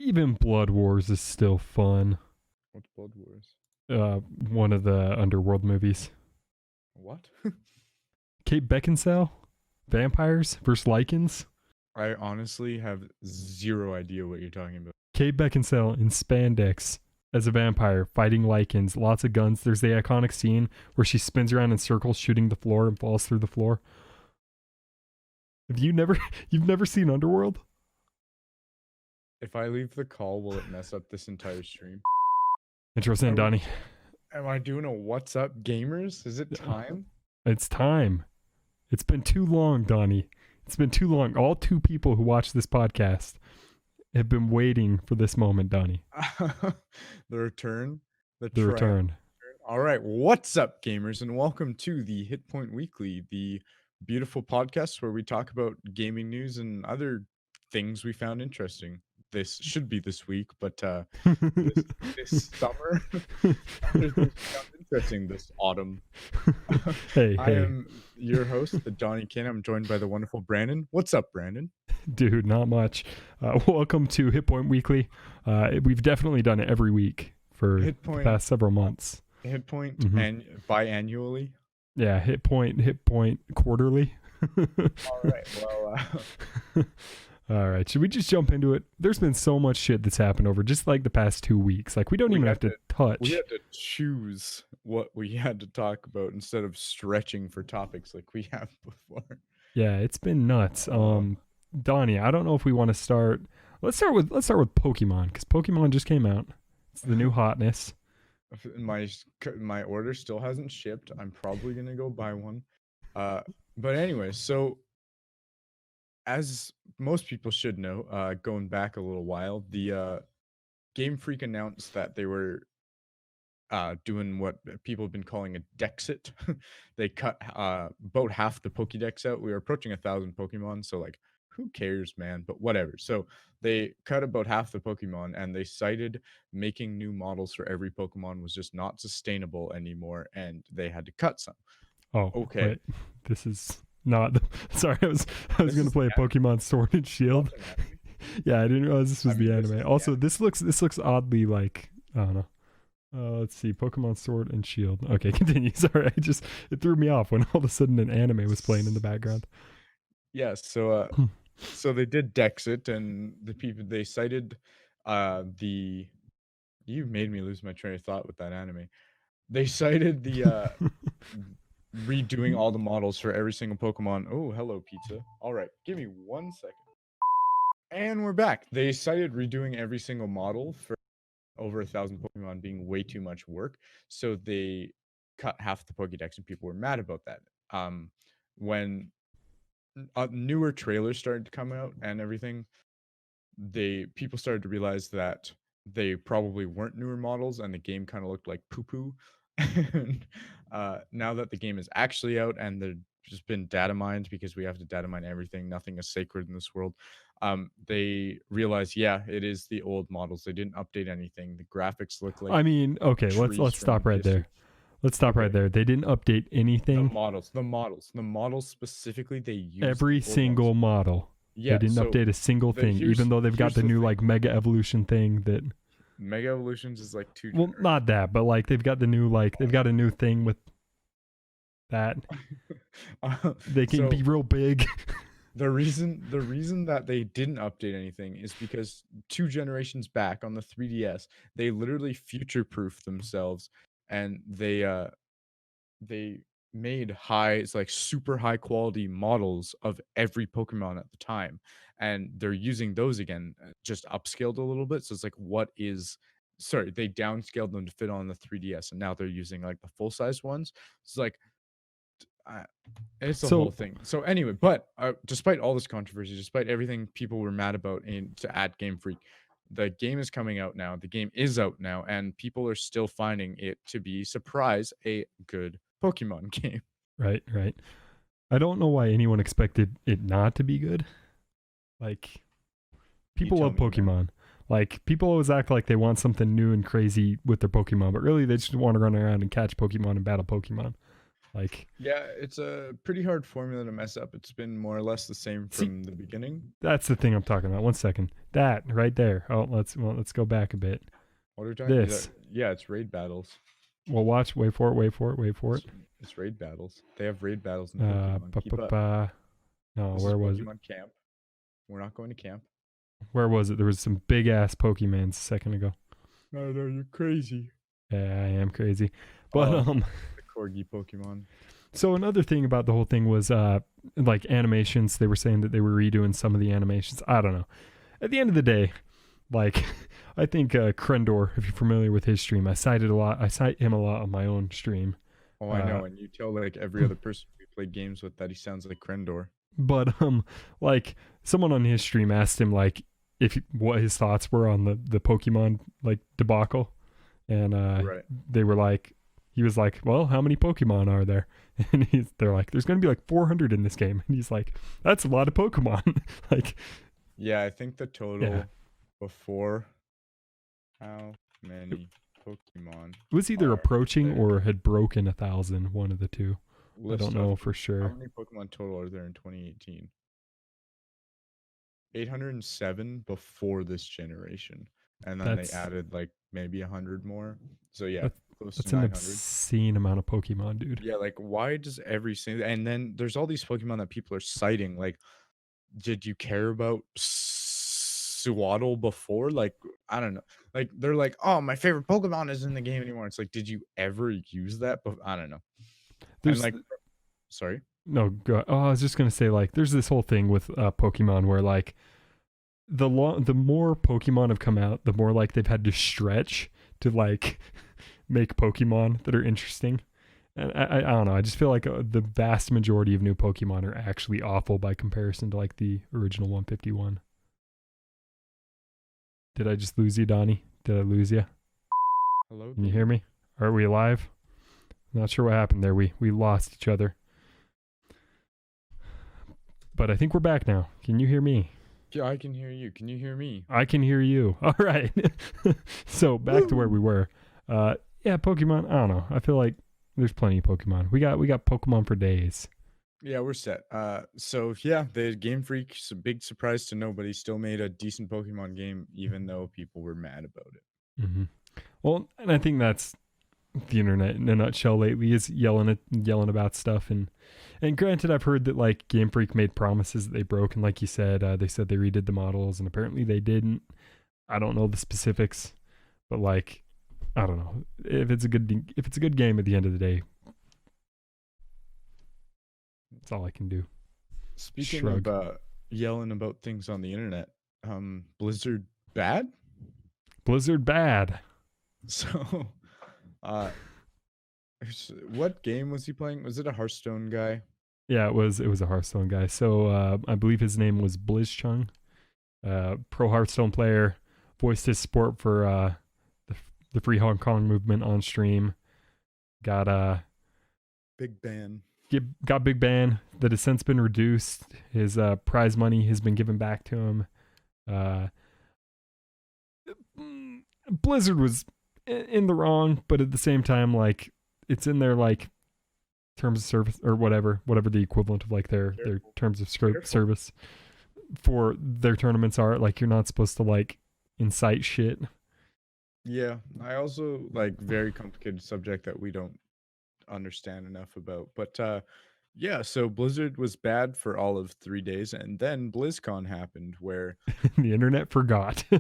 Even Blood Wars is still fun. What's Blood Wars? One of the Underworld movies. What? Kate Beckinsale, vampires versus lichens. I honestly have zero idea what you're talking about. Kate Beckinsale in spandex as a vampire fighting lichens, lots of guns. There's the iconic scene where she spins around in circles shooting the floor and falls through the floor. Have you've never seen Underworld? If I leave the call, will it mess up this entire stream? Interesting, Donnie. Am I doing a what's up gamers? Is it time? It's time. It's been too long, Donnie. It's been too long. All two people who watch this podcast have been waiting for this moment, Donnie. The return. The return. All right. What's up, gamers? And welcome to the HitPoint Weekly, the beautiful podcast where we talk about gaming news and other things we found interesting. This should be this week, but this summer, other things we found interesting this autumn. I am your host, the Donnie Kin. I'm joined by the wonderful Brandon. What's up, Brandon? Dude, not much. Welcome to HitPoint Weekly. We've definitely done it every week for the past several months. HitPoint and biannually. Yeah, HitPoint quarterly. All right. Well. All right, should we just jump into it? There's been so much shit that's happened over just like the past 2 weeks. Like we don't even have to touch. We had to choose what we had to talk about instead of stretching for topics like we have before. Yeah, it's been nuts. Donnie, I don't know if we want to start. Let's start with Pokemon, because Pokemon just came out. It's the new hotness. My order still hasn't shipped. I'm probably gonna go buy one. But anyway, so as most people should know, going back a little while, the Game Freak announced that they were doing what people have been calling a Dexit. They cut about half the Pokédex out. We were approaching 1,000 Pokemon, so like, who cares, man? But whatever. So they cut about half the Pokemon, and they cited making new models for every Pokemon was just not sustainable anymore, and they had to cut some. Oh, okay. Wait. This is not. Sorry, I was going to play a Pokemon Sword and Shield. Yeah, I didn't realize this was the anime. Also, this looks oddly like, I don't know. Let's see, Pokemon Sword and Shield. Okay, continue. Sorry, it threw me off when all of a sudden an anime was playing in the background. Yeah, so they did Dexit, and the people they cited the. You made me lose my train of thought with that anime. They cited the redoing all the models for every single Pokemon. Oh, hello, pizza. All right, give me 1 second. And we're back. They cited redoing every single model for over 1,000 Pokemon being way too much work, so they cut half the Pokédex, and people were mad about that. When newer trailers started to come out and everything, people started to realize that they probably weren't newer models, and the game kind of looked like poo-poo. And now that the game is actually out and they've just been data mined, because we have to data mine everything, nothing is sacred in this world, they realize, yeah, it is the old models. They didn't update anything. The graphics look like, I mean, okay, let's stop right there. Let's stop right there. They didn't update anything. The models specifically, they used every single model. Yeah, they didn't update a single thing, even though they've got the new like Mega Evolution thing that. Mega Evolutions is like 2. Well, not that, but like they've got the new they've got a new thing with that. They can be real big. The reason that they didn't update anything is because 2 generations back on the 3DS, they literally future-proofed themselves, and they made super high quality models of every Pokemon at the time, and they're using those again, just upscaled a little bit. So it's like, they downscaled them to fit on the 3DS, and now they're using like the full-size ones. It's like, it's the whole thing. So anyway, but despite all this controversy, despite everything people were mad about to add Game Freak, the game is coming out now. The game is out now, and people are still finding it to be, surprise, a good Pokemon game. Right. I don't know why anyone expected it not to be good. Like, people love Pokemon. Like, people always act like they want something new and crazy with their Pokemon, but really they just want to run around and catch Pokemon and battle Pokemon. Like, Yeah, it's a pretty hard formula to mess up. It's been more or less the same see, from the beginning. that's the thing I'm talking about. One second. That right there. Oh, let's go back a bit. What are we talking? This. Yeah, it's raid battles. Well, watch. Wait for it. It's raid battles. They have raid battles in Pokemon. Keep up. No, This where is was it? Pokemon camp. We're not going to camp. Where was it? There was some big ass Pokemons a second ago. No, you're crazy. Yeah, I am crazy. But The corgi Pokemon. So another thing about the whole thing was like animations. They were saying that they were redoing some of the animations. I don't know. At the end of the day, like I think Krendor, if you're familiar with his stream, I cite him a lot on my own stream. Oh, I know. And you tell like every other person we play games with that he sounds like Krendor. But like someone on his stream asked him like what his thoughts were on the Pokemon like debacle, and Right. they were like, he was like, well, how many Pokemon are there? And they're like, there's going to be like 400 in this game. And he's like, that's a lot of Pokemon. Like, Yeah, I think the total before, how many Pokemon it was either are approaching there? or had broken 1,000, one of the two. I don't know for How sure. many Pokemon total are there in 2018? 807 before this generation. And then they added like maybe 100 more. So yeah, close That's to an 900. obscene amount of Pokemon, dude. Yeah, like why does every single, and then there's all these Pokemon that people are citing. Like, did you care about Suwaddle before? Like, I don't know. Like they're like, oh, my favorite Pokemon is in the game anymore. It's like, did you ever use that? But I don't know. There's and like, sorry. No, go. Oh, I was just gonna say like, there's this whole thing with Pokemon where like the more Pokemon have come out, the more like they've had to stretch to like make Pokemon that are interesting. And I don't know. I just feel like the vast majority of new Pokemon are actually awful by comparison to like the original 151. Did I just lose you, Donnie? Did I lose you? Hello. Can you hear me? Are we alive? Not sure what happened there. We lost each other. But I think we're back now. Can you hear me? Yeah, I can hear you. Can you hear me? I can hear you. All right. So back to where we were. Yeah, Pokemon. I don't know. I feel like there's plenty of Pokemon. We got Pokemon for days. Yeah, we're set. So yeah, the Game Freak, a big surprise to nobody, still made a decent Pokemon game, even though people were mad about it. Mm-hmm. Well, and I think that's the internet in a nutshell lately, is yelling about stuff. And granted, I've heard that like Game Freak made promises that they broke, and like you said, they said they redid the models, and apparently they didn't. I don't know the specifics, but like, I don't know if it's a good game at the end of the day. That's all I can do. Speaking of yelling about things on the internet, Blizzard bad? Blizzard bad. So, what game was he playing? Was it a Hearthstone guy? Yeah, it was a Hearthstone guy. So I believe his name was Blizzchung, pro Hearthstone player, voiced his support for the Free Hong Kong movement on stream. Got big ban. Got big ban that has since been reduced. His prize money has been given back to him. Blizzard was in the wrong, but at the same time, like, it's in their like terms of service or whatever the equivalent of like their terms of service for their tournaments are. Like, you're not supposed to like incite shit. Yeah, I also like very complicated subject that we don't understand enough about. But yeah, so Blizzard was bad for all of 3 days, and then BlizzCon happened, where the internet forgot. so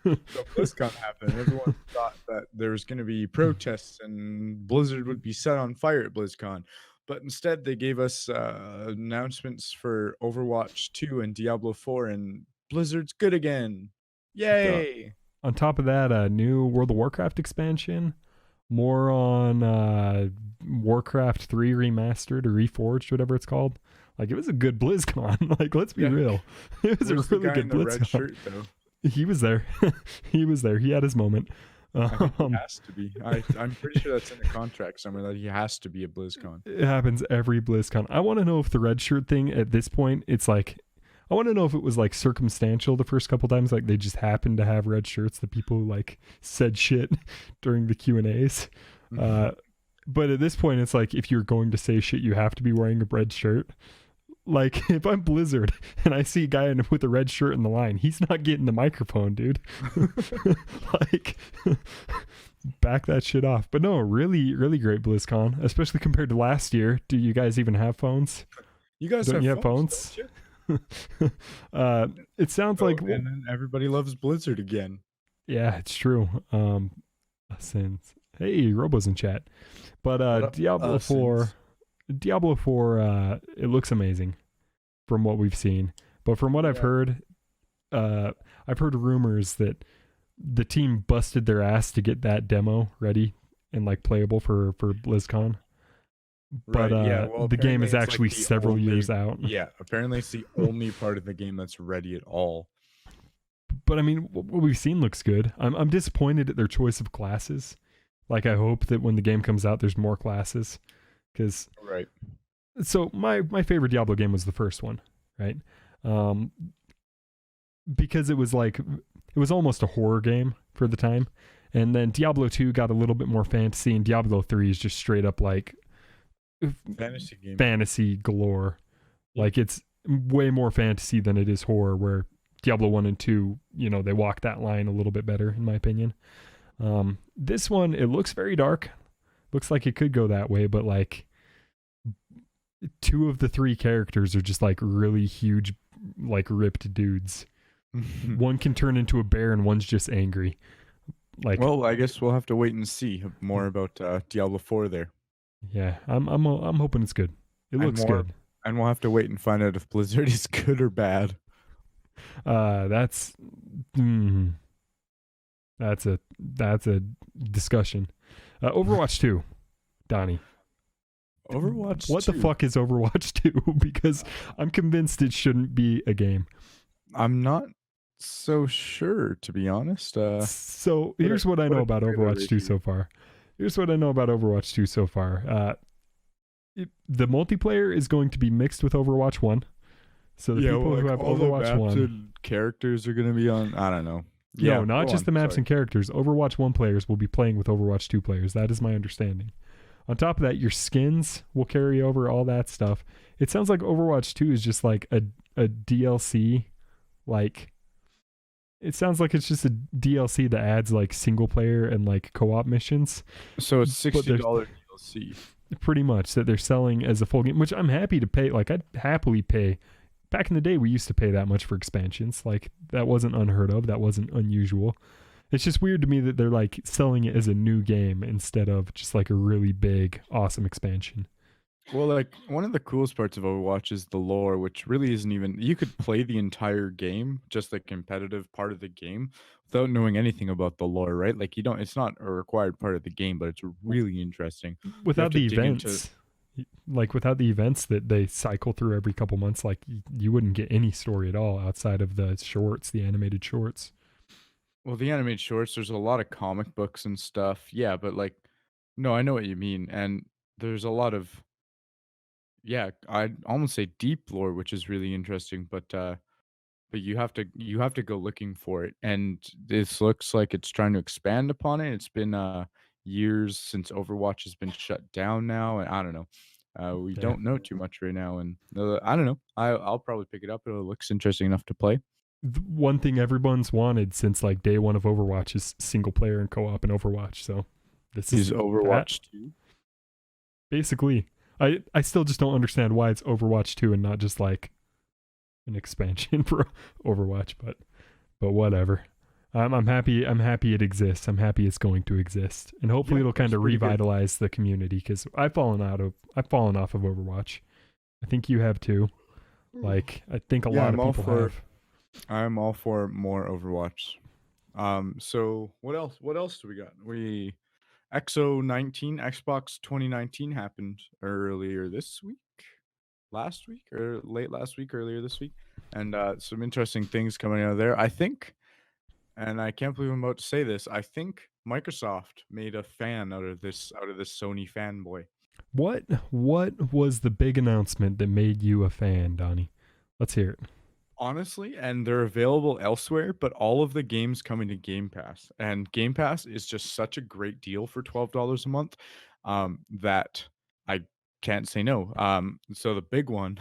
BlizzCon happened. Everyone thought that there was going to be protests and Blizzard would be set on fire at BlizzCon, but instead they gave us announcements for Overwatch 2 and Diablo 4, and Blizzard's good again. Yay! On top of that, a new World of Warcraft expansion, more on Warcraft 3 remastered or reforged, whatever it's called. Like, it was a good BlizzCon. Like, let's be real. It was Where's a really good BlizzCon. Red shirt, though? He was there. He was there. He had his moment. I think he has to be. I'm pretty sure that's in the contract somewhere that he has to be a BlizzCon. It happens every BlizzCon. I want to know if the red shirt thing at this point, it's like, I want to know if it was like circumstantial the first couple times, like they just happened to have red shirts, the people who like said shit during the Q&As. But at this point, it's like if you're going to say shit, you have to be wearing a red shirt. Like if I'm Blizzard and I see a guy with a red shirt in the line, he's not getting the microphone, dude. Like back that shit off. But no, really, really great BlizzCon, especially compared to last year. Do you guys even have phones? You guys Don't have you have phones? It sounds like and then everybody loves Blizzard again. Yeah, it's true. Since hey, Robo's in chat. But Diablo 4 it looks amazing from what we've seen. But from what I've heard rumors that the team busted their ass to get that demo ready and like playable for BlizzCon. But the game is actually like several years out. Yeah, apparently it's the only part of the game that's ready at all. But I mean, what we've seen looks good. I'm disappointed at their choice of classes. Like I hope that when the game comes out, there's more classes. Right. So my favorite Diablo game was the first one, right? Because it was almost a horror game for the time, and then Diablo 2 got a little bit more fantasy, and Diablo 3 is just straight up like fantasy game, fantasy galore. Like it's way more fantasy than it is horror. Where Diablo 1 and 2, they walk that line a little bit better, in my opinion. This one, it looks very dark. Looks like it could go that way, but like 2 of the 3 characters are just like really huge, like ripped dudes. One can turn into a bear and one's just angry. Like, well, I guess we'll have to wait and see more about Diablo 4 there. Yeah, I'm hoping it's good. It looks good. And we'll have to wait and find out if Blizzard is good or bad. That's a discussion. Overwatch 2, Donnie. Overwatch 2? What the fuck is Overwatch 2? Because I'm convinced it shouldn't be a game. I'm not so sure, to be honest. So here's what I know about Overwatch 2 so far. The multiplayer is going to be mixed with Overwatch 1. So the people who have Overwatch 1 characters are going to be on, I don't know. No, not just the maps and characters. Overwatch 1 players will be playing with Overwatch 2 players. That is my understanding. On top of that, your skins will carry over, all that stuff. It sounds like Overwatch 2 is just like a DLC. Like, it sounds like it's just a DLC that adds like single player and like co-op missions. So it's $60 DLC. Pretty much, that they're selling as a full game, which I'm happy to pay. Like, I'd happily pay. Back in the day, we used to pay that much for expansions. Like, that wasn't unheard of. That wasn't unusual. It's just weird to me that they're like selling it as a new game instead of just like a really big, awesome expansion. Well, like one of the coolest parts of Overwatch is the lore, which really isn't even, you could play the entire game, just the competitive part of the game, without knowing anything about the lore, right? Like it's not a required part of the game, but it's really interesting. Without the events, without the events that they cycle through every couple months, like you wouldn't get any story at all outside of the shorts, the animated shorts. Well, the animated shorts, there's a lot of comic books and stuff. Yeah, but like, no, I know what you mean. And there's a lot of, yeah, I'd almost say deep lore, which is really interesting, but you have to go looking for it. And this looks like it's trying to expand upon it. It's been years since Overwatch has been shut down now, and I don't know. We don't know too much right now, and I don't know. I'll probably pick it up. It looks interesting enough to play. One thing everyone's wanted since like day one of Overwatch is single player and co-op in Overwatch. So this is Overwatch 2. Basically, I still just don't understand why it's Overwatch 2 and not just like an expansion for Overwatch, but whatever. I'm happy it exists. I'm happy it's going to exist, and hopefully it'll kind of revitalize the community, because I've fallen off of Overwatch. I think you have too. Like, I think a lot of people have. I'm all for more Overwatch. So what else do we got? Xbox 2019 happened earlier this week, last week, or late last week, earlier this week, and some interesting things coming out of there. I think, and I can't believe I'm about to say this, I think Microsoft made a fan out of this Sony fanboy. What was the big announcement that made you a fan, Donnie? Let's hear it. Honestly, and they're available elsewhere, but all of the games coming to Game Pass. And Game Pass is just such a great deal for $12 a month. that I can't say no. So the big one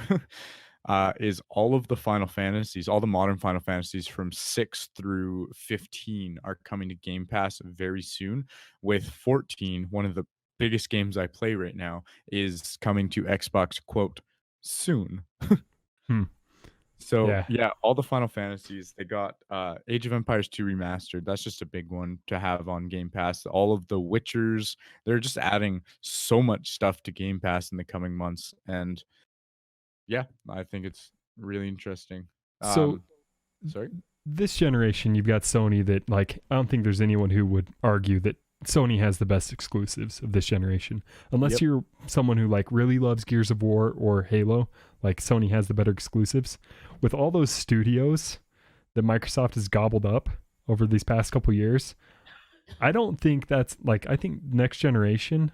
is all of the Final Fantasies, all the modern Final Fantasies from 6 through 15 are coming to Game Pass very soon. With 14, one of the biggest games I play right now, is coming to Xbox, quote, soon. Hmm. So Yeah. yeah, all the Final Fantasies, they got Age of Empires 2 remastered. That's just a big one to have on Game Pass. All of the Witchers, they're just adding so much stuff to Game Pass in the coming months. And yeah, I think it's really interesting. So Sorry? this generation, you've got Sony that, like, I don't think there's anyone who would argue that Sony has the best exclusives of this generation. Unless Yep. you're someone who, like, really loves Gears of War or Halo, like, Sony has the better exclusives. With all those studios that Microsoft has gobbled up over these past couple years, I don't think that's, like, I think next generation,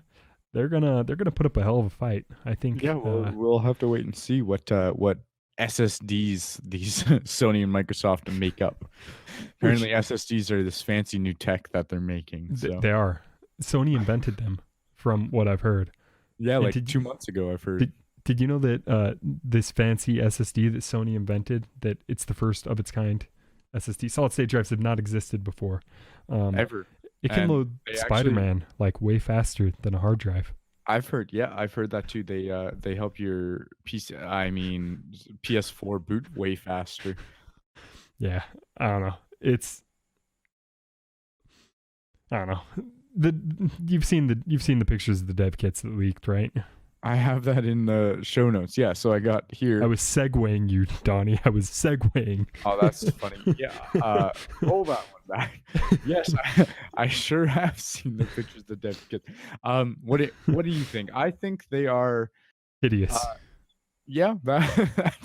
they're gonna put up a hell of a fight. I think Yeah, we'll have to wait and see what SSDs these Sony and Microsoft make up. which Apparently, SSDs are this fancy new tech that they're making. So they are. Sony invented them, from what I've heard. yeah, And like did 2 months ago, I've heard. did you know that this fancy SSD that Sony invented, that it's the first of its kind SSD? Solid state drives have not existed before. Ever. It can And load they Spider-Man like way faster than a hard drive. I've heard that too. They help your PS4 boot way faster. Yeah, I don't know. I don't know. You've seen the pictures of the dev kits that leaked, right? I have that in the show notes. Yeah, so I got here. I was segueing you, Donnie. I was segueing. Oh, that's funny. Yeah. Roll that one back. Yes, I sure have seen the pictures of the dev kits. What do you think? I think they are Hideous. yeah, that's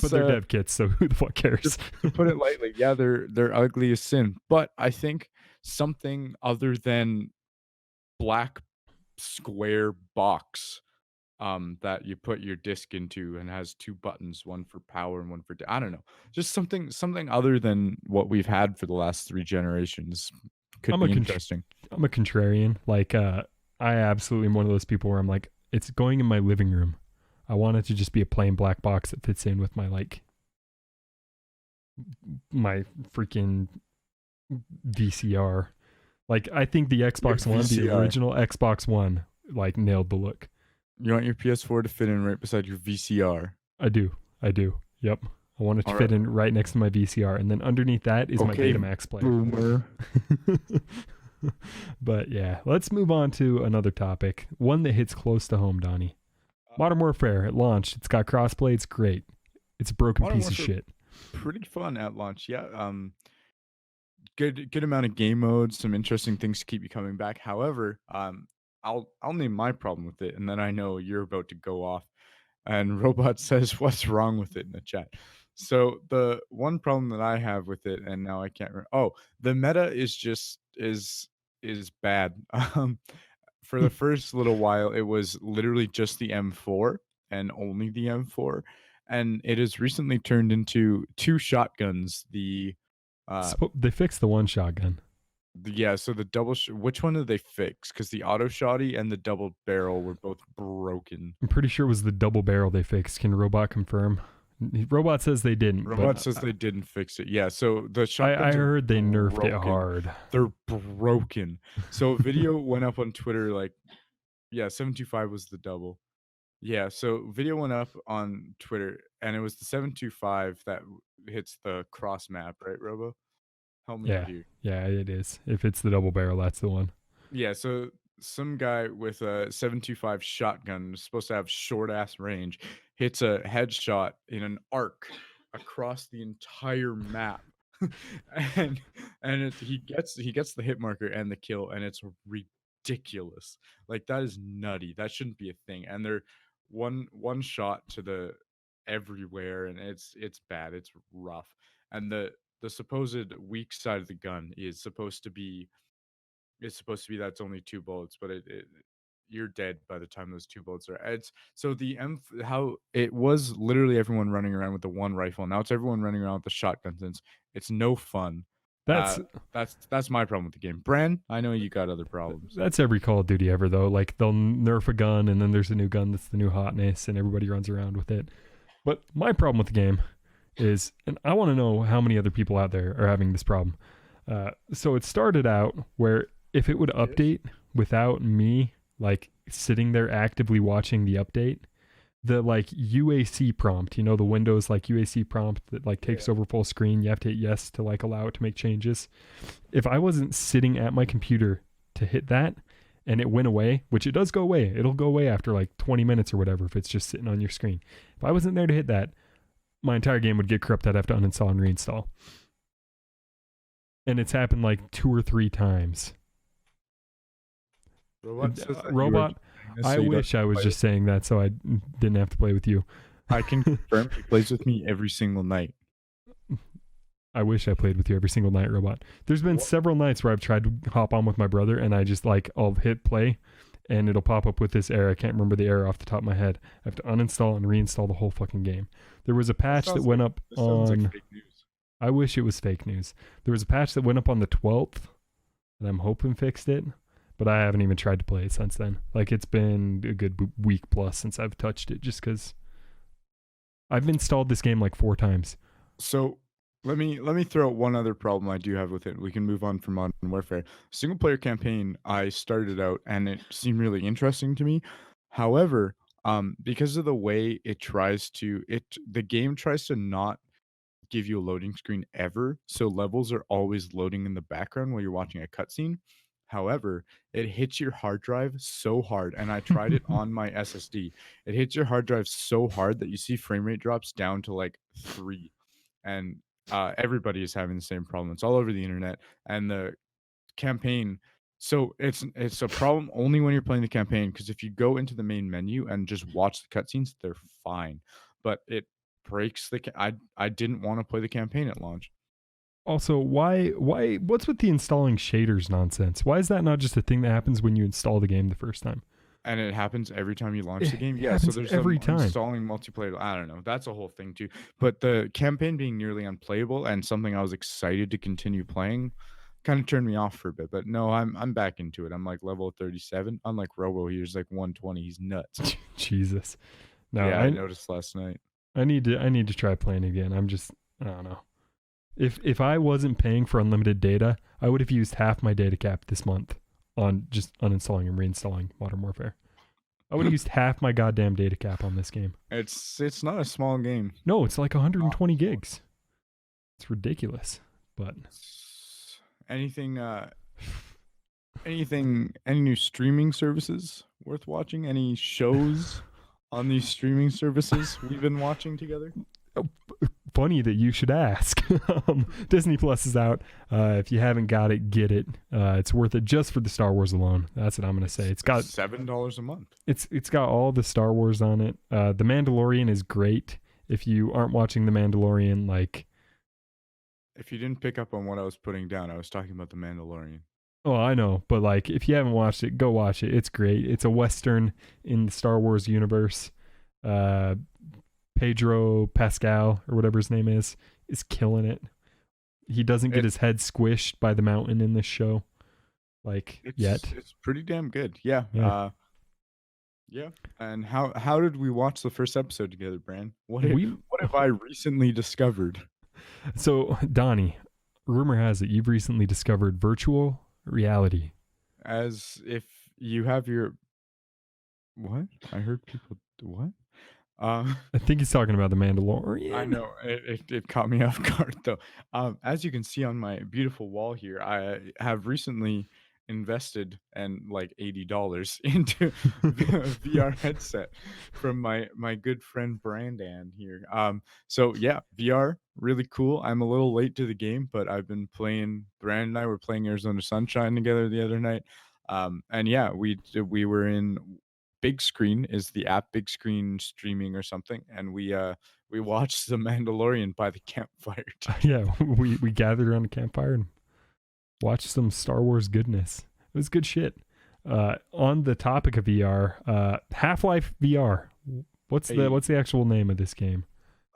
But they're dev kits, so who the fuck cares? to put it lightly. Yeah, they're ugly as sin. But I think something other than black square box that you put your disc into and has 2 buttons, one for power and one for I don't know. Just something other than what we've had for the last 3 generations could I'm be interesting. I'm a contrarian. Like, I absolutely am one of those people where I'm like, it's going in my living room. I want it to just be a plain black box that fits in with my, like, my freaking VCR. Like, I think the Xbox One, the VCR. original Xbox One, like, nailed the look. You want your PS4 to fit in right beside your VCR. I do. Yep. I want it to All fit right. in right next to my VCR, and then underneath that is my Okay, Betamax player. Boomer. But yeah, let's move on to another topic. One that hits close to home, Donnie. Modern Warfare, it launched. It's got crossplay. It's great. It's a broken Modern piece of Warfare- shit. Pretty fun at launch. Yeah. Good amount of game modes, some interesting things to keep you coming back. However, I'll name my problem with it, and then I know you're about to go off. And Robot says, "What's wrong with it?" in the chat. So the one problem that I have with it, and now I can't remember. Oh, the meta is just is bad. For the first little while, it was literally just the M4 and only the M4, and it has recently turned into 2 shotguns. They fixed the one shotgun. Yeah, so the double which one did they fix? Because the auto shotty and the double barrel were both broken. I'm pretty sure it was the double barrel they fixed. Can Robot confirm? Robot says they didn't. Robot but says they didn't fix it. Yeah, so the I shotguns are heard they nerfed it broken. hard. They're broken. So a video went up on Twitter, like, yeah, 725 was the double. Yeah, so video went up on Twitter, and it was the 725 that hits the cross map, right, Robo? Help me out here. Yeah, it is. If it's the double barrel, that's the one. Yeah, so some guy with a 725 shotgun, supposed to have short ass range, hits a headshot in an arc across the entire map. and he gets the hit marker and the kill, and it's ridiculous. Like, that is nutty. That shouldn't be a thing. And they're one shot to the everywhere, and it's bad. It's rough. And the supposed weak side of the gun is supposed to be that's only 2 bullets, but you're dead by the time those 2 bullets are. It's so how it was literally everyone running around with the one rifle. Now it's everyone running around with the shotguns. And it's no fun. That's my problem with the game. Bran, I know you got other problems. That's every Call of Duty ever though. Like they'll nerf a gun and then there's a new gun that's the new hotness and everybody runs around with it. But my problem with the game is, and I want to know how many other people out there are having this problem. So it started out where if it would update without me like sitting there actively watching the update, the like UAC prompt, the Windows like UAC prompt that like takes over full screen, you have to hit yes to like allow it to make changes. If I wasn't sitting at my computer to hit that and it went away, which it does go away, it'll go away after like 20 minutes or whatever if it's just sitting on your screen. If I wasn't there to hit that, my entire game would get corrupted. I'd have to uninstall and reinstall. And it's happened like 2 or 3 times. Robot, I wish I was just saying that so I didn't have to play with you. I can confirm he plays with me every single night. I wish I played with you every single night, Robot. There's been several nights where I've tried to hop on with my brother and I just like, I'll hit play and it'll pop up with this error. I can't remember the error off the top of my head. I have to uninstall and reinstall the whole fucking game. There was a patch that went up on... Like fake news. I wish it was fake news. There was a patch that went up on the 12th that I'm hoping fixed it. But I haven't even tried to play it since then. Like it's been a good week plus since I've touched it, just because I've installed this game like 4 times. So let me throw out one other problem I do have with it. We can move on from Modern Warfare. Single player campaign, I started out and it seemed really interesting to me. However, because of the way the game tries to not give you a loading screen ever, so levels are always loading in the background while you're watching a cutscene. However, it hits your hard drive so hard, and I tried it on my SSD. It hits your hard drive so hard that you see frame rate drops down to like 3, and everybody is having the same problem. It's all over the internet, and the campaign. So it's a problem only when you're playing the campaign, because if you go into the main menu and just watch the cutscenes, they're fine. But it breaks I didn't want to play the campaign at launch. Also, why what's with the installing shaders nonsense? Why is that not just a thing that happens when you install the game the first time? And it happens every time you launch the game. Yeah, so there's every time installing multiplayer. I don't know. That's a whole thing too. But the campaign being nearly unplayable and something I was excited to continue playing kind of turned me off for a bit. But no, I'm back into it. I'm like level 37. Unlike Robo, he's like 120. He's nuts. Jesus. No, yeah, I noticed last night. I need to try playing again. I don't know. If I wasn't paying for unlimited data, I would have used half my data cap this month on just uninstalling and reinstalling Modern Warfare. I would have used half my goddamn data cap on this game. It's not a small game. No, it's like 120 gigs. It's ridiculous. But any new streaming services worth watching? Any shows on these streaming services we've been watching together? Funny that you should ask. Disney Plus is out. If you haven't got it, get it. It's worth it just for the Star Wars alone. That's what I'm gonna say. It's got $7 a month. It's got all the Star Wars on it. The Mandalorian is great. If you aren't watching The Mandalorian, like, if you didn't pick up on what I was putting down, I was talking about The Mandalorian. Oh, I know, but like, if you haven't watched it, go watch it. It's great. It's a Western in the Star Wars universe. Pedro Pascal, or whatever his name is killing it. He doesn't get his head squished by the mountain in this show, yet. It's pretty damn good. Yeah. Yeah. And how did we watch the first episode together, Bran? What have I recently discovered? So, Donnie, rumor has it you've recently discovered virtual reality. As if you have your... What? I heard people... What? I think he's talking about The Mandalorian. I know. It caught me off guard, though. As you can see on my beautiful wall here, I have recently invested like $80 into a VR headset from my good friend Brandan here. So yeah, VR, really cool. I'm a little late to the game, but I've been playing. Brandon and I were playing Arizona Sunshine together the other night. And yeah, we were in... Big Screen is the app, Big Screen Streaming or something, and we watched The Mandalorian by the campfire. Yeah, we gathered around a campfire and watched some Star Wars goodness. It was good shit. On the topic of VR, Half-Life VR. What's the actual name of this game?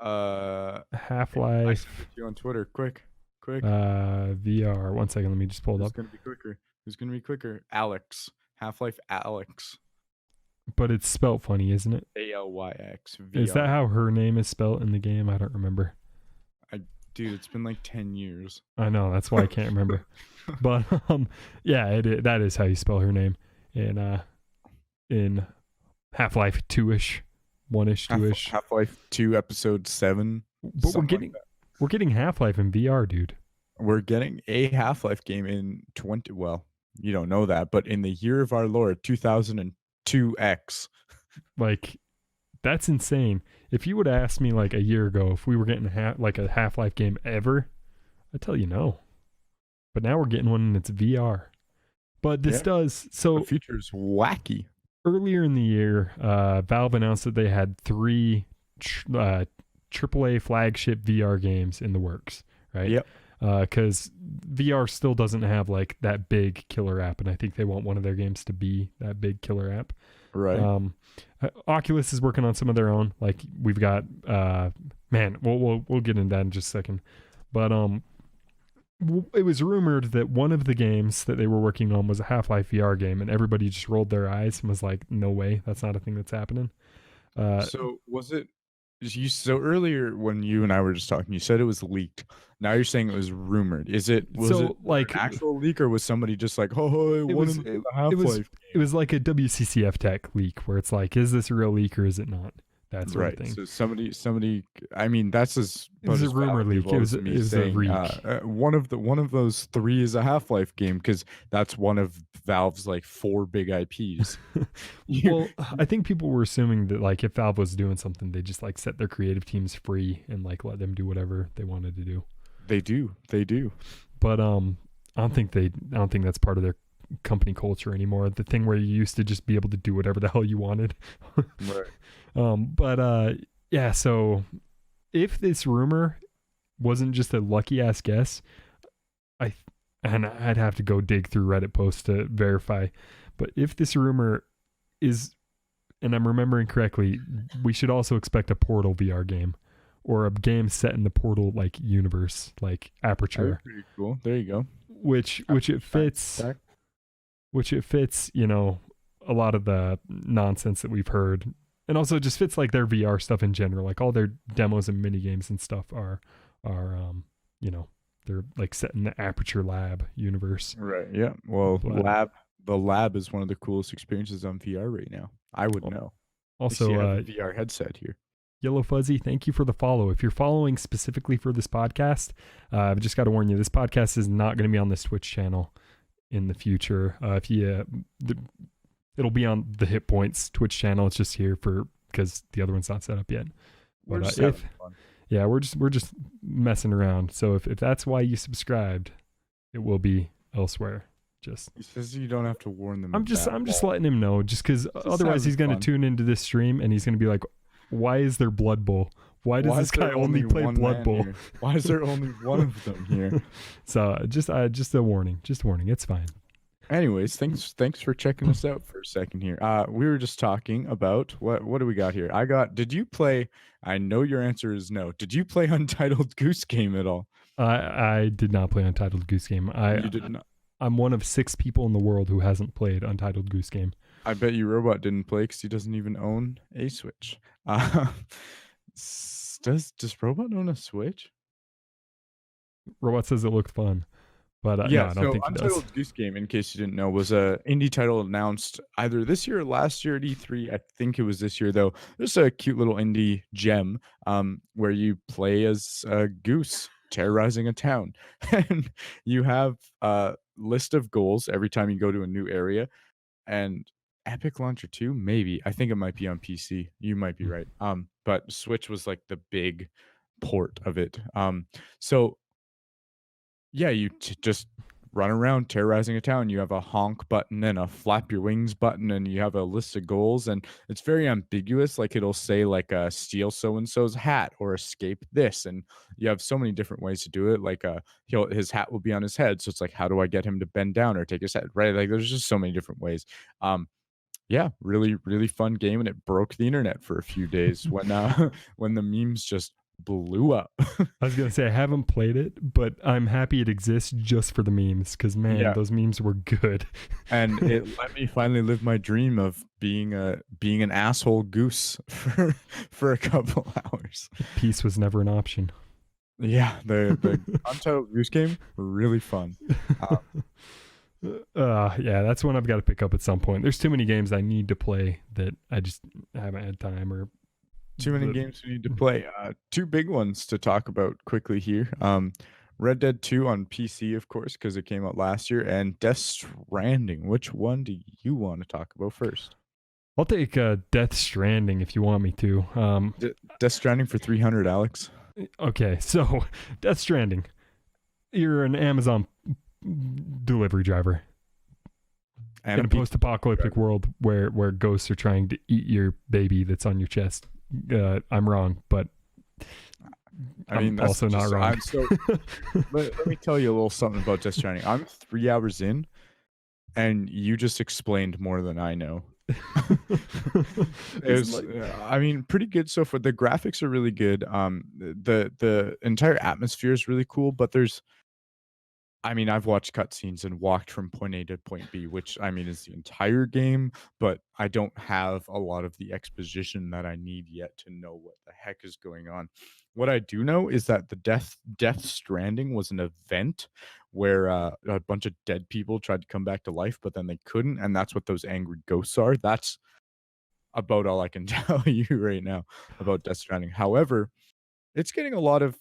Half-Life. I sent it to you on Twitter. Quick. Quick. VR. 1 second, let me just pull it Who's up. gonna be quicker? Who's gonna be quicker? Alyx. Half-Life Alyx. But it's spelt funny, isn't it? ALYX. VR. Is that how her name is spelt in the game? I don't remember. Dude, it's been like 10 years. I know, that's why I can't remember. But yeah, that is how you spell her name in Half-Life 2ish, 1ish, 2ish. Half-Life 2 episode 7. But we're getting Half-Life in VR, dude. We're getting a Half-Life game in 20, well, you don't know that, but in the year of our Lord 2002X. Like, that's insane. If you would ask me like a year ago if we were getting a Half-Life game ever, I'd tell you no. But now we're getting one and it's VR. But this does so. The future's wacky. Earlier in the year, Valve announced that they had 3 AAA flagship VR games in the works, right? Yep. Because VR still doesn't have like that big killer app, and I think they want one of their games to be that big killer app. Right. Oculus is working on some of their own. Like we've got, man, we'll get into that in just a second. But it was rumored that one of the games that they were working on was a Half-Life VR game, and everybody just rolled their eyes and was like, "No way, that's not a thing that's happening." So was it? So earlier when you and I were just talking, you said it was leaked. Now you're saying it was rumored. Was it like an actual leak, or was somebody just like, "Oh, it was like a WCCF Tech leak where it's like, is this a real leak or is it not? That sort of thing. So somebody. I mean, that's as it was a rumor leak. It was a leak. One of those 3 is a Half-Life game because that's one of Valve's like 4 big IPs. Well, I think people were assuming that like if Valve was doing something, they just like set their creative teams free and like let them do whatever they wanted to do. They do. But I don't think that's part of their company culture anymore. The thing where you used to just be able to do whatever the hell you wanted. Right. Yeah, so if this rumor wasn't just a lucky ass guess, I'd have to go dig through Reddit posts to verify, but if this rumor is, and I'm remembering correctly, we should also expect a Portal VR game or a game set in the Portal like universe, like Aperture. Pretty cool. There you go. Which it fits, you know, a lot of the nonsense that we've heard. And also just fits like their VR stuff in general. Like all their demos and mini games and stuff are you know, they're like set in the Aperture Lab universe. Right. Yeah. Well, the lab is one of the coolest experiences on VR right now. I would know. Also, a VR headset here. Yellow Fuzzy, thank you for the follow. If you're following specifically for this podcast, I've just got to warn you, this podcast is not going to be on this Twitch channel in the future. It'll be on the HitPoints Twitch channel. It's just here because the other one's not set up yet. We're But just we're just messing around. So if that's why you subscribed, it will be elsewhere. He says you don't have to warn them. I'm just letting him know, just because otherwise he's going to tune into this stream and he's going to be like, "Why is there Blood Bowl? Why does this guy only play Blood Bowl? Why is there only one of them here?" So just a warning. It's fine. Anyways, thanks for checking us out for a second here. We were just talking about what do we got here? Did you play? I know your answer is no. Did you play Untitled Goose Game at all? I did not play Untitled Goose Game. You did not. I'm one of 6 people in the world who hasn't played Untitled Goose Game. I bet you Robot didn't play because he doesn't even own a Switch. Does Robot own a Switch? Robot says it looked fun. But yeah, no, I don't think he does. Untitled Goose Game, in case you didn't know, was a indie title announced either this year or last year at E3. I think it was this year, though. Just a cute little indie gem where you play as a goose terrorizing a town. And you have a list of goals every time you go to a new area. And Epic Launcher 2, maybe. I think it might be on PC. You might be right. But Switch was like the big port of it. So yeah, you just run around terrorizing a town. You have a honk button and a flap your wings button, and you have a list of goals, and it's very ambiguous. Like it'll say like steal so-and-so's hat or escape this, and you have so many different ways to do it. Like his hat will be on his head, so it's like, how do I get him to bend down or take his head? Right? Like there's just so many different ways. Yeah, really, really fun game, and it broke the internet for a few days when when the memes just blew up. I was gonna say I haven't played it, but I'm happy it exists just for the memes, because man, Yeah. those memes were good. And it let me finally live my dream of being an asshole goose for a couple hours. Peace was never an option. Yeah, the Untitled Goose Game were really fun. Yeah, that's one I've got to pick up at some point. There's too many games I need to play that I just haven't had time, or too many games we need to play. Two big ones to talk about quickly here. Red Dead 2 on PC, of course, because it came out last year, and Death Stranding. Which one do you want to talk about first? I'll take Death Stranding if you want me to. Death Stranding for 300, Alyx. Okay, so Death Stranding. You're an Amazon delivery driver in a post-apocalyptic world where ghosts are trying to eat your baby that's on your chest. I'm wrong, but I mean, I'm also not wrong. Let me tell you a little something about Death Stranding. I'm 3 hours in, and you just explained more than I know. I mean, pretty good so far. The graphics are really good. The entire atmosphere is really cool, but I've watched cutscenes and walked from point A to point B, which I mean is the entire game, but I don't have a lot of the exposition that I need yet to know what the heck is going on. What I do know is that the Death Stranding was an event where a bunch of dead people tried to come back to life, but then they couldn't, and that's what those angry ghosts are. That's about all I can tell you right now about Death Stranding. However, it's getting a lot of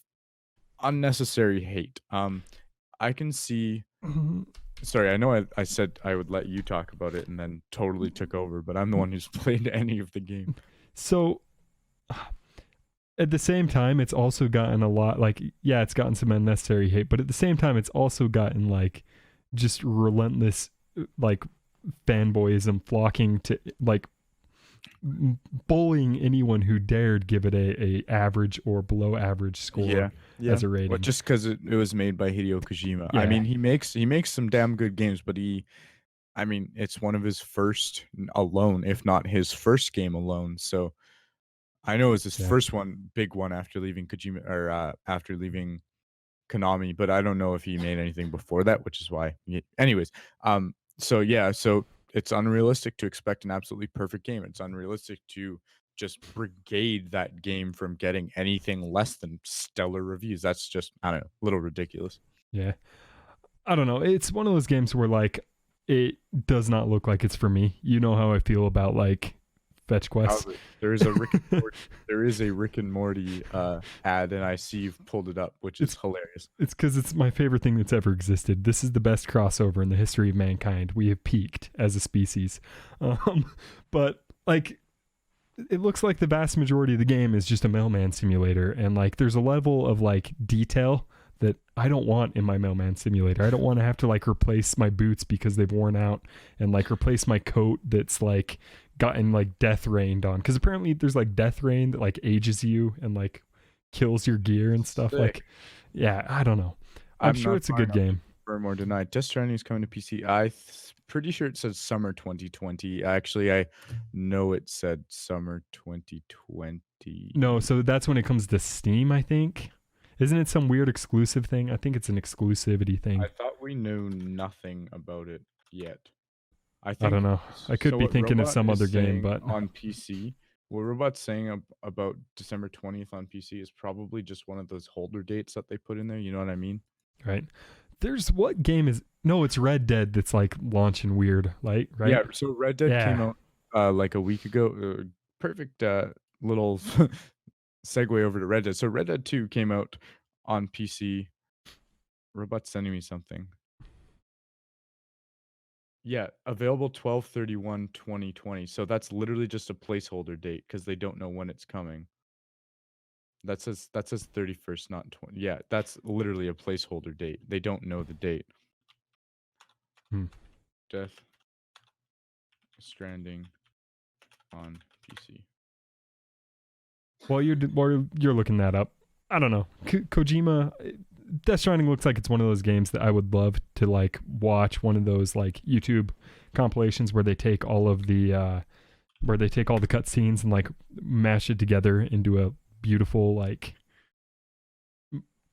unnecessary hate. I can see. Sorry, I know I said I would let you talk about it and then totally took over, but I'm the one who's played any of the game. So, at the same time, it's also gotten a lot, it's gotten some unnecessary hate, but at the same time, it's also gotten, just relentless, fanboyism flocking to, bullying anyone who dared give it a average or below average score as a rating. Well, just because it was made by Hideo Kojima. Yeah. I mean, he makes some damn good games, but it's one of his first alone, if not his first game alone. So I know it was his first big one after leaving Kojima, or after leaving Konami, but I don't know if he made anything before that, which is why. Anyways, so it's unrealistic to expect an absolutely perfect game. It's unrealistic to just brigade that game from getting anything less than stellar reviews. That's just, I don't know, a little ridiculous. Yeah. I don't know. It's one of those games where it does not look like it's for me. You know how I feel about fetch quests. There is a Rick and Morty ad, and I see you've pulled it up, which is hilarious. It's because it's my favorite thing that's ever existed. This is the best crossover in the history of mankind. We have peaked as a species. But it looks like the vast majority of the game is just a mailman simulator, and there's a level of detail that I don't want in my mailman simulator. I don't want to have to replace my boots because they've worn out, and replace my coat that's gotten death rained on, because apparently there's death rain that ages you and kills your gear and stuff. Sick. I don't know. I'm sure it's a good game. Confirm or denied. Death Stranding is coming to PC. Pretty sure it says summer 2020. Actually, I know it said summer 2020. No, so that's when it comes to Steam, I think. Isn't it some weird exclusive thing? I think it's an exclusivity thing. I thought we knew nothing about it yet. I don't know. I could be thinking of some other game, but on PC, what Robot's saying about December 20th on PC is probably just one of those holder dates that they put in there. You know what I mean? Right. There's what game is? No, it's Red Dead that's launching weird, right? Yeah. So Red Dead came out a week ago. Perfect little segue over to Red Dead. So Red Dead 2 came out on PC. Robot's sending me something. Yeah, available 12/31/2020. So that's literally just a placeholder date because they don't know when it's coming. That says 31st, not 20. Yeah, that's literally a placeholder date. They don't know the date. Death Stranding on PC. While you're looking that up, I don't know. Kojima, Death Stranding looks like it's one of those games that I would love to watch one of those YouTube compilations where they take all of the cutscenes and mash it together into a beautiful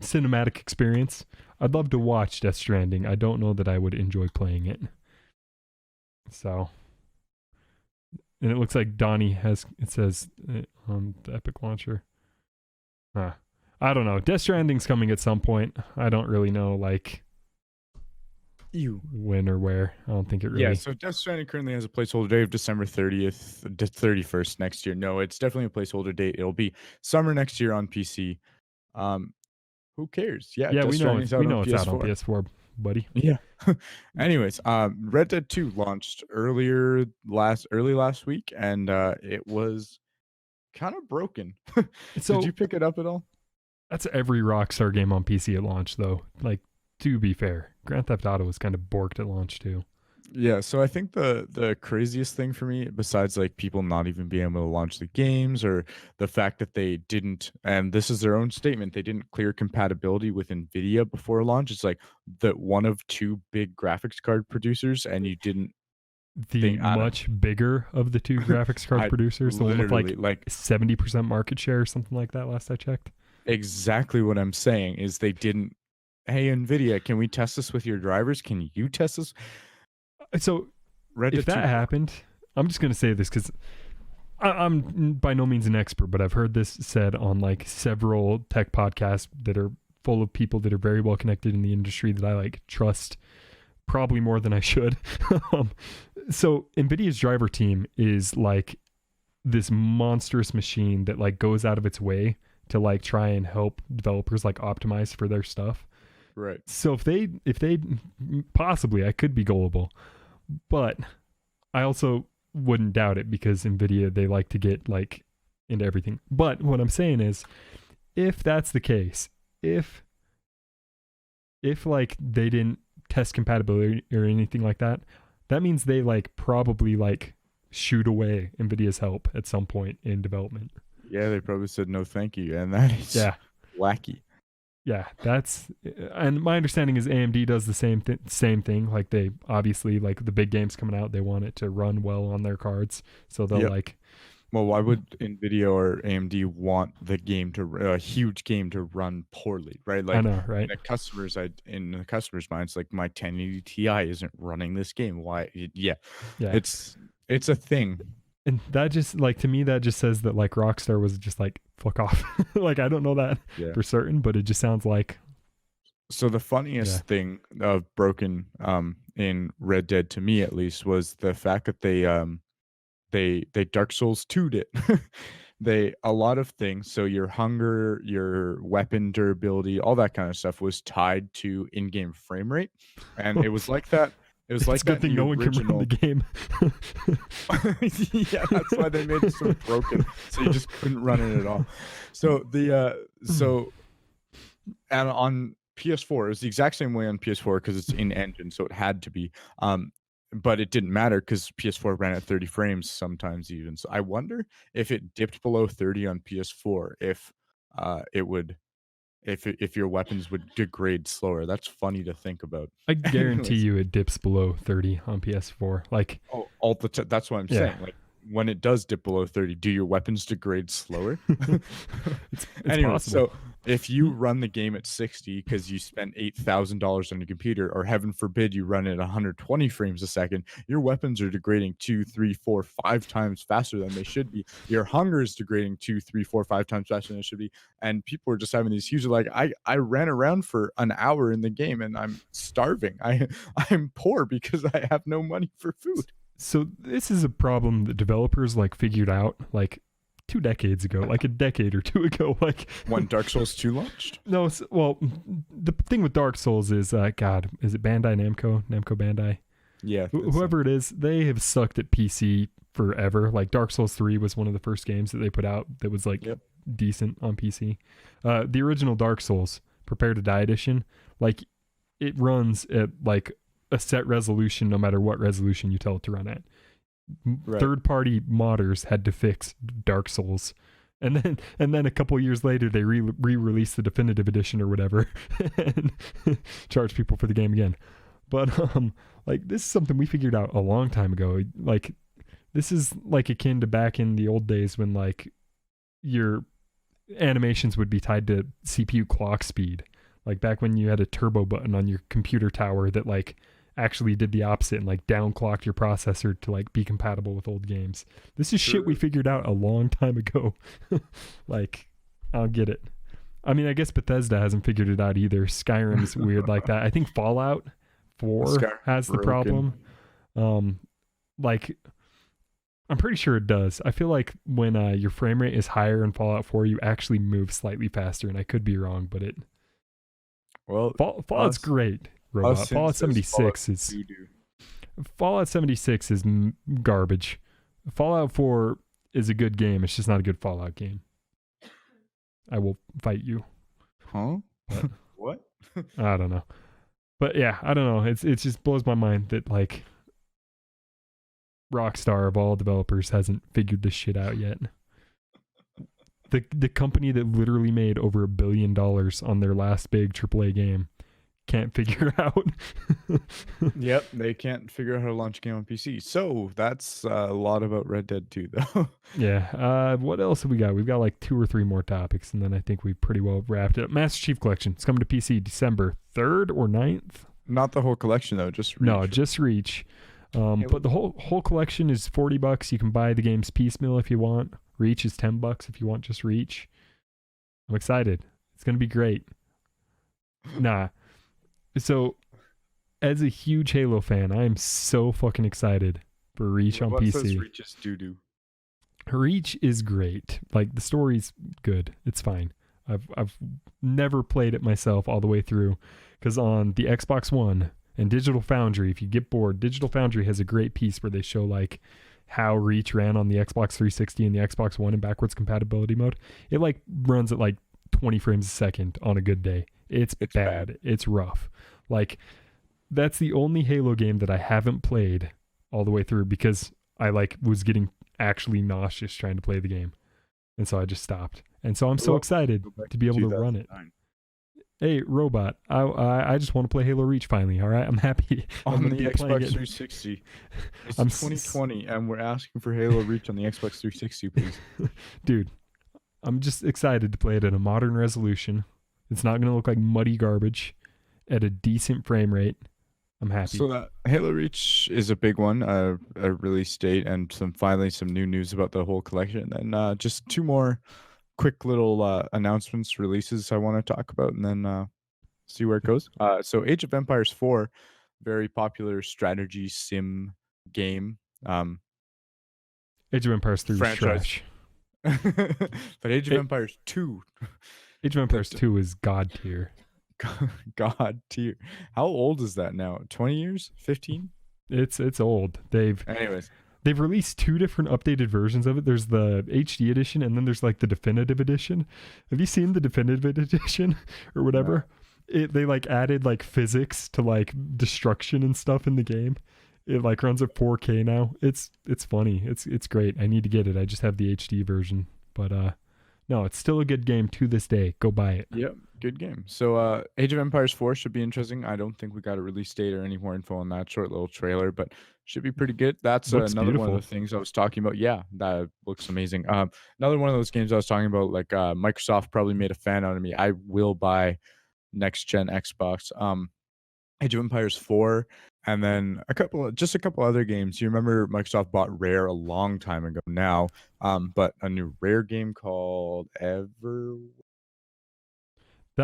cinematic experience. I'd love to watch Death Stranding. I don't know that I would enjoy playing it. So, and it looks like Donnie has, it says on the Epic Launcher. I don't know. Death Stranding's coming at some point. I don't really know, like, when or where. I don't think it really. Yeah, so Death Stranding currently has a placeholder date of December 30th, 31st next year. No, it's definitely a placeholder date. It'll be summer next year on PC. Who cares? Yeah, Yeah, Death we know Stranding's out on it's out on PS4. PS4, buddy. Yeah. Anyways, Red Dead 2 launched early last week, and it was kind of broken. So, did you pick it up at all? That's every Rockstar game on PC at launch, though. Like, to be fair, Grand Theft Auto was kind of borked at launch too. Yeah, so I think the craziest thing for me, besides like people not even being able to launch the games, or the fact that they didn't, and this is their own statement, they didn't clear compatibility with Nvidia before launch. It's like the one of two big graphics card producers, and you didn't. The much bigger of the two graphics card producers, the one with like 70% market share or something like that. Last I checked. Exactly what I'm saying is they didn't. Hey, Nvidia, can we test this with your drivers? Can you test this? So if that happened, I'm just going to say this because I'm by no means an expert, but I've heard this said on like several tech podcasts that are full of people that are very well connected in the industry that I like trust probably more than I should. So Nvidia's driver team is like this monstrous machine that like goes out of its way to like try and help developers like optimize for their stuff. Right. So if they possibly, I could be gullible, but I also wouldn't doubt it because Nvidia, they like to get like into everything. But what I'm saying is, if that's the case, if like they didn't test compatibility or anything like that, that means they like probably like shoot away Nvidia's help at some point in development. Yeah, they probably said no thank you, and that is wacky. Yeah, and my understanding is AMD does the same thing. Like they obviously, like the big games coming out, they want it to run well on their cards, so they'll like. Well, why would Nvidia or AMD want the game a huge game to run poorly, right? Like, I know, right? In the customer's minds, like my 1080 Ti isn't running this game. Why? Yeah. It's a thing. And that just like, to me, that just says that like Rockstar was just like, fuck off. Like, I don't know that for certain, but it just sounds like. So the funniest thing of broken in Red Dead, to me at least, was the fact that they Dark Souls 2'd it. A lot of things. So your hunger, your weapon durability, all that kind of stuff was tied to in-game frame rate. And it was like that. It was like a good thing no one can run the game. Yeah, that's why they made it so broken. So you just couldn't run it at all. So and on PS4, it was the exact same way on PS4 because it's in engine, so it had to be. But it didn't matter because PS4 ran at 30 frames sometimes even. So I wonder if it dipped below 30 on PS4, if it would. If your weapons would degrade slower. That's funny to think about. I guarantee you it dips below 30 on PS4. Like, all the time. That's what I'm saying. Like, when it does dip below 30, do your weapons degrade slower? It's anyway, possible. So if you run the game at 60 because you spent $8,000 on your computer, or heaven forbid you run it at 120 frames a second, your weapons are degrading 2, 3, 4, 5 times faster than they should be. Your hunger is degrading 2, 3, 4, 5 times faster than it should be. And people are just having these huge, like, I ran around for an hour in the game and I'm starving. I'm poor because I have no money for food. So this is a problem that developers like figured out like 2 decades ago, like a decade or two ago, like when Dark Souls 2 launched. No, well, the thing with Dark Souls is, God, is it Bandai Namco Bandai? Yeah, whoever it is, they have sucked at PC forever. Like Dark Souls 3 was one of the first games that they put out that was like decent on PC. The original Dark Souls, Prepare to Die edition, like it runs at like a set resolution no matter what resolution you tell it to run at. Third-party modders had to fix Dark Souls, and then a couple years later they re-released the definitive edition or whatever and charge people for the game again. But like this is something we figured out a long time ago. Like this is like akin to back in the old days when like your animations would be tied to CPU clock speed. Like back when you had a turbo button on your computer tower that like actually did the opposite and like downclocked your processor to like be compatible with old games. This is shit we figured out a long time ago. Like, I'll get it. I mean, I guess Bethesda hasn't figured it out either. Skyrim's weird like that. I think Fallout 4 has the problem. Like, I'm pretty sure it does. I feel like when your frame rate is higher in Fallout 4, you actually move slightly faster, and I could be wrong, but it... Well, Fallout's great, Robot. Fallout 76 is... Fallout 76 is garbage. Fallout 4 is a good game. It's just not a good Fallout game. I will fight you. Huh? What? I don't know. But yeah, I don't know. It just blows my mind that like Rockstar of all developers hasn't figured this shit out yet. The company that literally made over $1 billion on their last big AAA game can't figure out. Yep, they can't figure out how to launch a game on PC. So that's a lot about Red Dead 2, though. Yeah. What else have we got? We've got like 2 or 3 more topics, and then I think we pretty well wrapped it up. Master Chief Collection. It's coming to PC December 3rd or 9th. Not the whole collection, though. Just Reach. No, just Reach. But the whole collection is $40. You can buy the games piecemeal if you want. Reach is $10 if you want just Reach. I'm excited. It's gonna be great. So, as a huge Halo fan, I am so fucking excited for Reach on PC. Says Reach is doo-doo? Reach is great. Like, the story's good. It's fine. I've never played it myself all the way through, because on the Xbox One and Digital Foundry, if you get bored, Digital Foundry has a great piece where they show like how Reach ran on the Xbox 360 and the Xbox One in backwards compatibility mode. It like runs at like 20 frames a second on a good day. It's bad. It's rough. Like, that's the only Halo game that I haven't played all the way through because I like was getting actually nauseous trying to play the game. And so I just stopped. And so I'm so excited to be able to run it. Hey, Robot, I just want to play Halo Reach finally, all right? I'm happy. On the Xbox 360. It's 2020, and we're asking for Halo Reach on the Xbox 360, please. Dude, I'm just excited to play it at a modern resolution. It's not going to look like muddy garbage at a decent frame rate. I'm happy. So Halo Reach is a big one, a release date, and finally some new news about the whole collection. And just 2 more quick little announcements, releases I want to talk about, and then see where it goes. So Age of Empires 4, very popular strategy sim game. Age of Empires 3 is trash. But Age of Empires 2. Age of Empires 2 is god tier. God tier. How old is that now? 20 years? 15? It's old. They've released 2 different updated versions of it. There's the HD edition, and then there's like the definitive edition. Have you seen the definitive edition or whatever? No. They like added like physics to like destruction and stuff in the game. It like runs at 4K now. It's funny. It's great. I need to get it. I just have the HD version, but no, it's still a good game to this day. Go buy it. Yep, good game. So Age of Empires 4 should be interesting. I don't think we got a release date or any more info on that short little trailer, but should be pretty good. That's another one of the things I was talking about. Yeah, that looks amazing. Another one of those games I was talking about, like Microsoft probably made a fan out of me. I will buy next gen Xbox. Age of Empires 4, and then a couple other games. You remember Microsoft bought Rare a long time ago now, but a new Rare game called That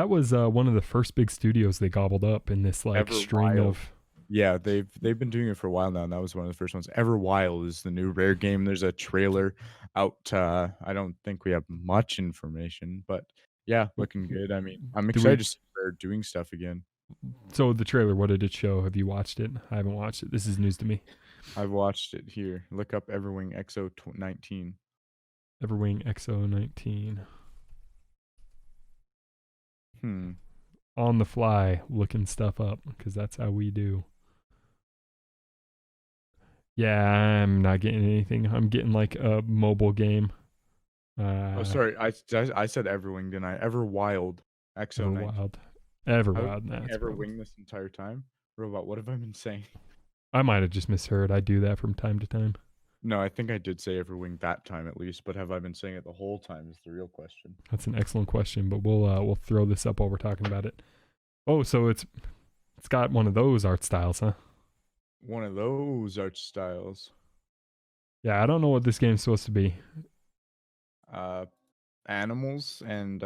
was one of the first big studios they gobbled up in this like string of. Yeah, they've been doing it for a while now, and that was one of the first ones. Everwild is the new Rare game. There's a trailer out. I don't think we have much information, but yeah, looking good. I mean, I'm excited to see Rare doing stuff again. So the trailer, what did it show? Have you watched it? I haven't watched it. This is news to me. I've watched it here. Look up Everwing XO19. Everwing XO19. On the fly, looking stuff up, because that's how we do. Yeah, I'm not getting anything. I'm getting like a mobile game. Oh, sorry. I said Everwing, didn't I? Everwild XO19. Everwild. Everwing this entire time? Robot, what have I been saying? I might have just misheard. I do that from time to time. No, I think I did say Everwing that time at least, but have I been saying it the whole time is the real question. That's an excellent question, but we'll throw this up while we're talking about it. Oh, so it's got one of those art styles, huh? One of those art styles. Yeah, I don't know what this game's supposed to be. Uh, animals and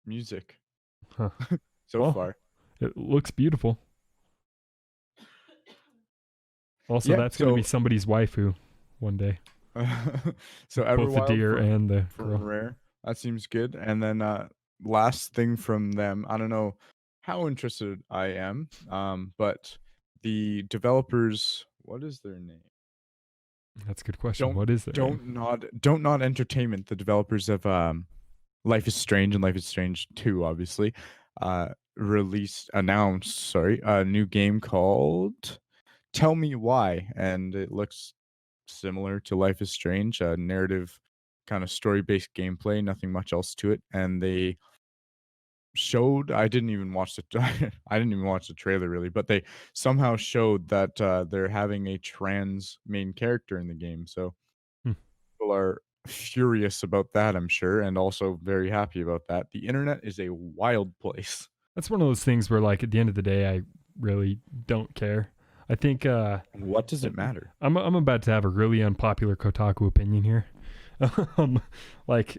music. Huh. So Well, far. it looks beautiful. Also, Yeah. that's going to be So somebody's waifu one day. so Both the Everwild deer and the for girl. Rare. That seems good. And then last thing from them, I don't know how interested I am, but the developers, what is their name? That's a good question. What is their name? Don't Nod Entertainment, the developers of Life is Strange and Life is Strange 2, obviously, announced a new game called Tell Me Why, and it looks similar to Life is Strange, a narrative kind of story-based gameplay, nothing much else to it. And they showed I didn't even watch the I didn't even watch the trailer really, but they somehow showed that they're having a trans main character in the game. So Hmm. people are furious about that, I'm sure, and also very happy about that. The internet is a wild place. That's one of those things where, like, at the end of the day, I really don't care. I think What does it matter? I'm about to have a really unpopular Kotaku opinion here. Like,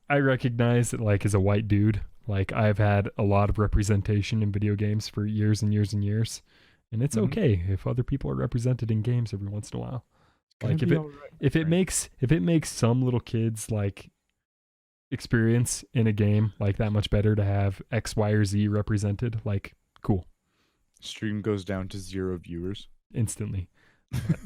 I recognize that, like, as a white dude, like, I've had a lot of representation in video games for years and years and years, and it's Mhm. okay if other people are represented in games every once in a while. Like, Gonna be all right, my if it friend. makes some little kids like experience in a game like that much better to have X, Y, or Z represented, like, cool, Stream goes down to 0 viewers. instantly.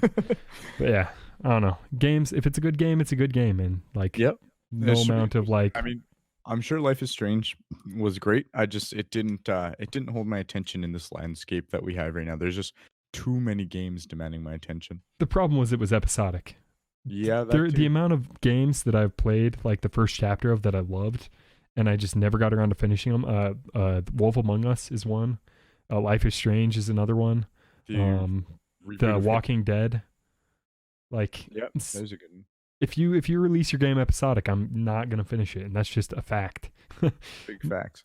But yeah, I don't know. Games, if it's a good game, it's a good game, and like, Yep. no amount of like, I mean, I'm sure Life is Strange was great. It didn't hold my attention in this landscape that we have right now. There's just too many games demanding my attention. the problem was it was episodic. Yeah, There, that the too. amount of games that I've played, like the first chapter of that I loved, and I just never got around to finishing them. Wolf Among Us is one. Life is Strange is another one. The The reboot of Walking Dead. Like, Yep, that was a good one. if you release your game episodic, I'm not gonna finish it, and that's just a fact. Big facts.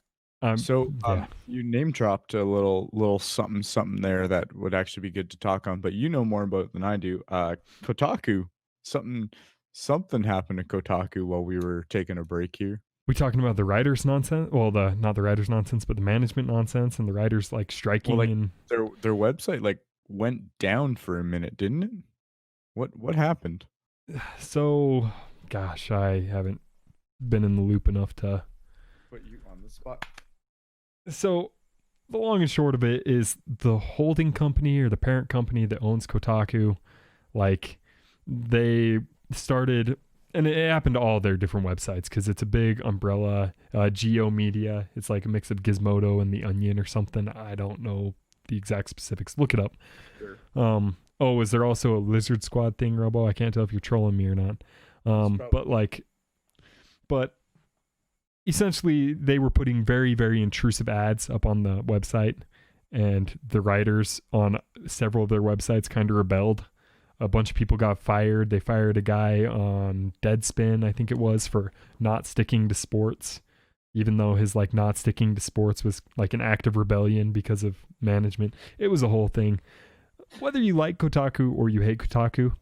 So yeah. You name dropped a little something there that would actually be good to talk on, but you know more about it than I do. Kotaku, something happened to Kotaku while we were taking a break here. We talking about the writers nonsense? Well, the not the writers nonsense, but the management nonsense and the writers like striking. Well, like and their website like went down for a minute, didn't it? What happened? So, gosh, I haven't been in the loop enough to Put you on the spot. So, the long and short of it is the holding company or the parent company that owns Kotaku, like, they started, and it happened to all their different websites because it's a big umbrella. Geo Media, it's like a mix of Gizmodo and The Onion or something. I don't know the exact specifics. Look it up. Sure. Oh, is there also a Lizard Squad thing, Robo? I can't tell if you're trolling me or not. But essentially they were putting very, very intrusive ads up on the website, and the writers on several of their websites kind of rebelled. A bunch of people got fired. They fired a guy on Deadspin, I think it was, for not sticking to sports, even though his like not sticking to sports was like an act of rebellion because of management. It was a whole thing. Whether you like Kotaku or you hate Kotaku,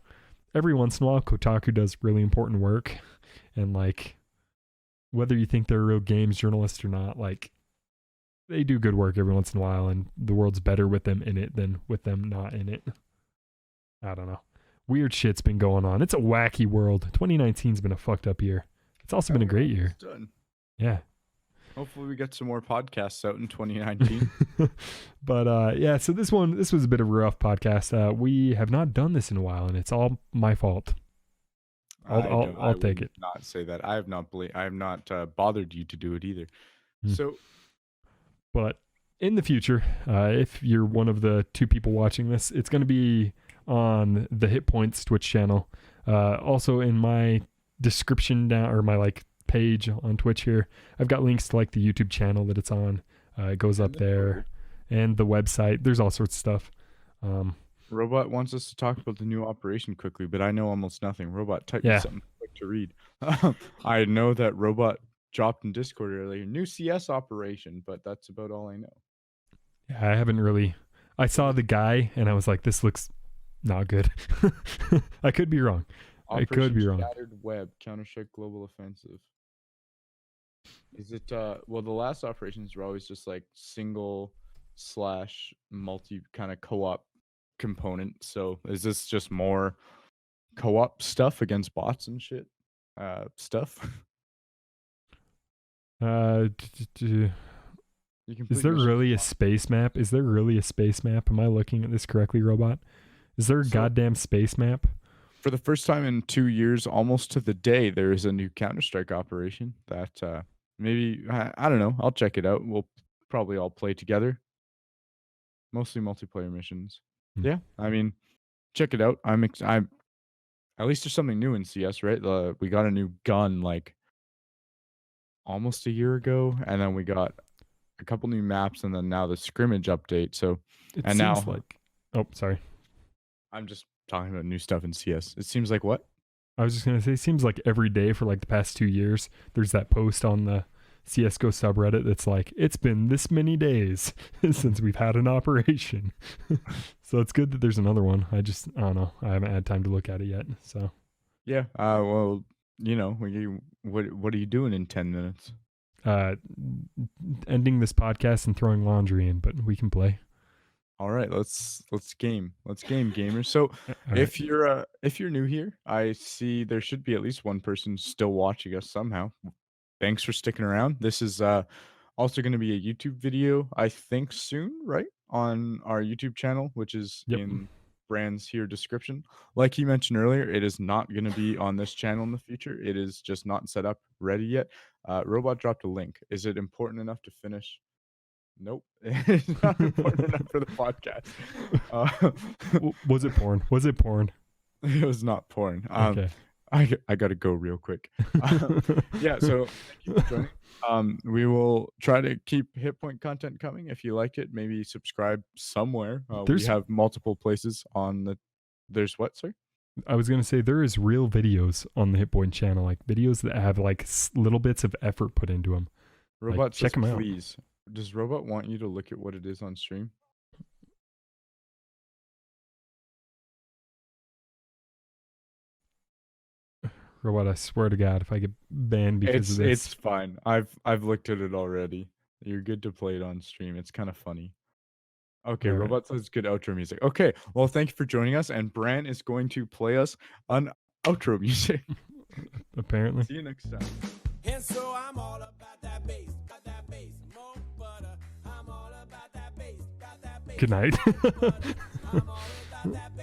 every once in a while Kotaku does really important work, and like, whether you think they're a real games journalist or not, like, they do good work every once in a while, and the world's better with them in it than with them not in it. I don't know. Weird shit's been going on. It's a wacky world. 2019's been a fucked up year. It's also been a great year. Done. Yeah. Hopefully we get some more podcasts out in 2019. But yeah, so this was a bit of a rough podcast. We have not done this in a while, and it's all my fault. I'll take it. Not say that. I have not bothered you to do it either. So, but in the future, if you're one of the two people watching this, it's going to be on the HitPoint's Twitch channel. Also in my description down, or my like page on Twitch here, I've got links to like the YouTube channel that it's on. It goes up there, and the website. There's all sorts of stuff. Robot wants us to talk about the new operation quickly, but I know almost nothing. Robot, type me something quick to read. I know that Robot dropped in Discord earlier, new CS operation, but that's about all I know. Yeah, I haven't really. I saw the guy and I was like, this looks not good. I could be wrong. I could Operation be wrong. Shattered Web, Counter-Strike Global Offensive. Is it well, the last operations were always just like single slash multi kind of co-op component. So is this just more co-op stuff against bots and shit? Stuff. Uh, You is complete there missions. really a space map? Is there really a space map? Am I looking at this correctly, Robot? Is there a So- goddamn space map? For the first time in 2 years, almost to the day, there is a new Counter-Strike operation that maybe I don't know. I'll check it out. We'll probably all play together. Mostly multiplayer missions. Hmm. Yeah, I mean, check it out. I'm at least there's something new in CS, right? We got a new gun like almost a year ago, and then we got a couple new maps, and then now the scrimmage update. So, It and seems now like. Oh, sorry. I'm just talking about new stuff in CS. It seems like what? I was just gonna say, it seems like every day for like the past 2 years, there's that post on the CS:GO subreddit that's like, it's been this many days since we've had an operation. So it's good that there's another one. I don't know. I haven't had time to look at it yet. So Yeah. Well, what are you doing in 10 minutes? ending this podcast and throwing laundry in, but we can play. All right, let's game. Let's game, gamers. So All if you're new here, I see there should be at least one person still watching us somehow. Thanks for sticking around. This is also going to be a YouTube video, I think soon, right? On our YouTube channel, which is Yep. in Brand's here description. Like he mentioned earlier, it is not going to be on this channel in the future. It is just not set up ready yet. Robot dropped a link. Is it important enough to finish? Nope. It's not important enough for the podcast. Was it porn? Was it porn? It was not porn. Okay. I got to go real quick. Yeah, so thank you for joining. We will try to keep HitPoint content coming. If you like it, maybe subscribe somewhere. We have multiple places on the. There's what, sir? I was going to say there is real videos on the HitPoint channel, like videos that have like little bits of effort put into them. Robot, check says, them out. please. Does Robot want you to look at what it is on stream? Robot, I swear to God, if I get banned because of this. It's fine. I've looked at it already. You're good to play it on stream. It's kind of funny. Okay, All right. Robot says good outro music. Okay, well, thank you for joining us, and Bran is going to play us an outro music. Apparently. See you next time. And so I'm all about that bass, got that bass, more butter. I'm all about that bass, got that bass. Good night. I'm all about that bass.